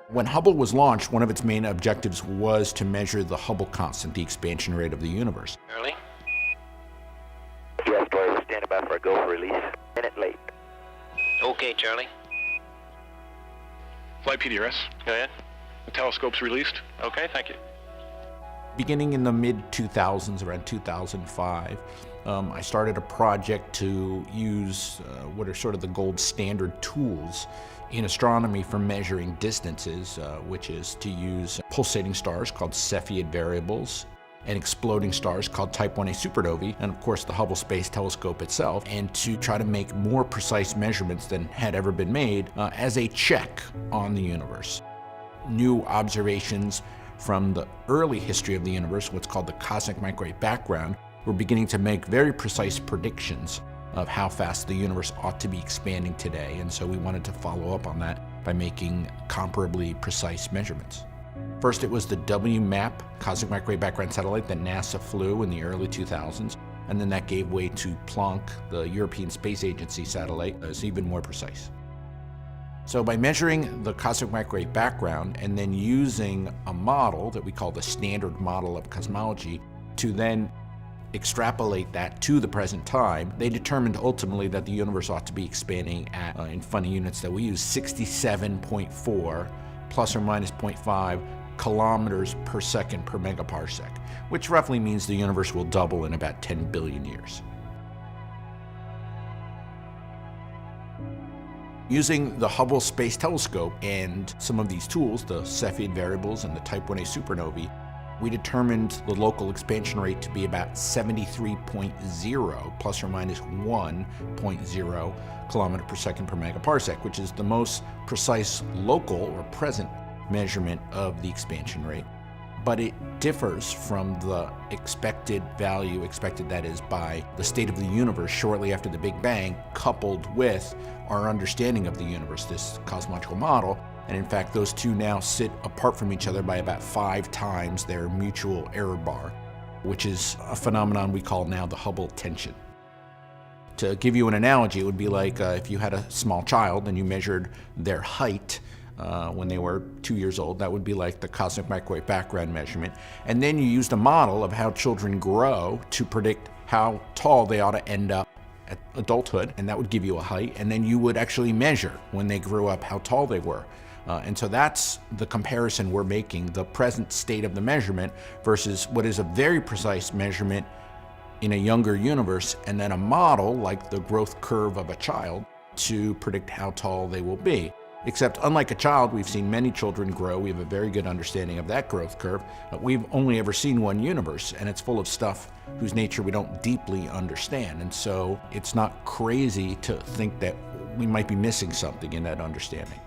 When Hubble was launched, one of its main objectives was to measure the Hubble constant, the expansion rate of the universe. Charlie? Yes, Dory, we're standing by for a go for release. Minute late. Okay, Charlie. Flight PDRS. Go ahead. The telescope's released. Okay, thank you. Beginning in the mid-2000s, around 2005, I started a project to use what are sort of the gold standard tools in astronomy for measuring distances, which is to use pulsating stars called Cepheid variables and exploding stars called Type 1a supernovae, and of course the Hubble Space Telescope itself, and to try to make more precise measurements than had ever been made as a check on the universe. New observations from the early history of the universe, what's called the cosmic microwave background, were beginning to make very precise predictions of how fast the universe ought to be expanding today, and so we wanted to follow up on that by making comparably precise measurements. First, it was the WMAP, cosmic microwave background satellite, that NASA flew in the early 2000s, and then that gave way to Planck, the European Space Agency satellite, that was even more precise. So by measuring the cosmic microwave background and then using a model that we call the standard model of cosmology to then extrapolate that to the present time, they determined ultimately that the universe ought to be expanding at, in funny units that we use, 67.4 plus or minus 0.5 kilometers per second per megaparsec, which roughly means the universe will double in about 10 billion years. Using the Hubble Space Telescope and some of these tools, the Cepheid variables and the Type 1a supernovae, we determined the local expansion rate to be about 73.0 plus or minus 1.0 kilometer per second per megaparsec, which is the most precise local or present measurement of the expansion rate. But it differs from the expected value, expected that is by the state of the universe shortly after the Big Bang, coupled with our understanding of the universe, this cosmological model. And in fact, those two now sit apart from each other by about 5 times their mutual error bar, which is a phenomenon we call now the Hubble tension. To give you an analogy, it would be like if you had a small child and you measured their height when they were 2 years old. That would be like the cosmic microwave background measurement. And then you used a model of how children grow to predict how tall they ought to end up at adulthood, and that would give you a height. And then you would actually measure when they grew up how tall they were. And so that's the comparison we're making, the present state of the measurement versus what is a very precise measurement in a younger universe, and then a model like the growth curve of a child to predict how tall they will be. Except unlike a child, we've seen many children grow. We have a very good understanding of that growth curve. We've only ever seen one universe, and it's full of stuff whose nature we don't deeply understand. And so it's not crazy to think that we might be missing something in that understanding.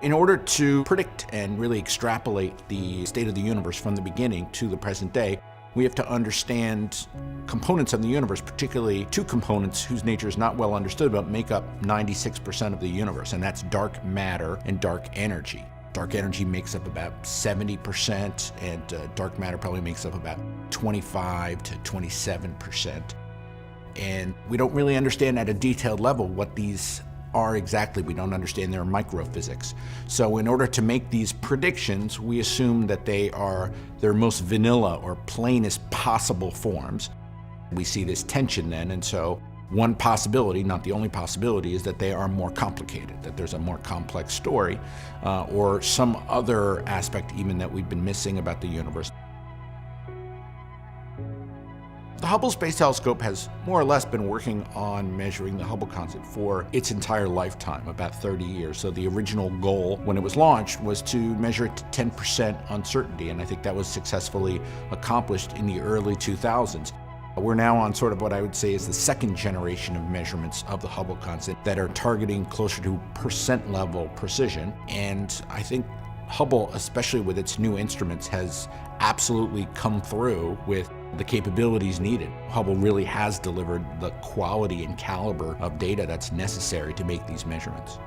In order to predict and really extrapolate the state of the universe from the beginning to the present day, we have to understand components of the universe, particularly 2 components whose nature is not well understood but make up 96% of the universe, and that's dark matter and dark energy. Dark energy makes up about 70%, and dark matter probably makes up about 25 to 27%. And we don't really understand at a detailed level what these are exactly. We don't understand their microphysics. So in order to make these predictions, we assume that they are their most vanilla or plainest possible forms. We see this tension then, and so one possibility, not the only possibility, is that they are more complicated, that there's a more complex story, or some other aspect even that we've been missing about the universe. The Hubble Space Telescope has more or less been working on measuring the Hubble constant for its entire lifetime, about 30 years. So the original goal when it was launched was to measure it to 10% uncertainty, and I think that was successfully accomplished in the early 2000s. We're now on sort of what I would say is the second generation of measurements of the Hubble constant that are targeting closer to percent level precision, and I think Hubble, especially with its new instruments, has absolutely come through with the capabilities needed. Hubble really has delivered the quality and caliber of data that's necessary to make these measurements.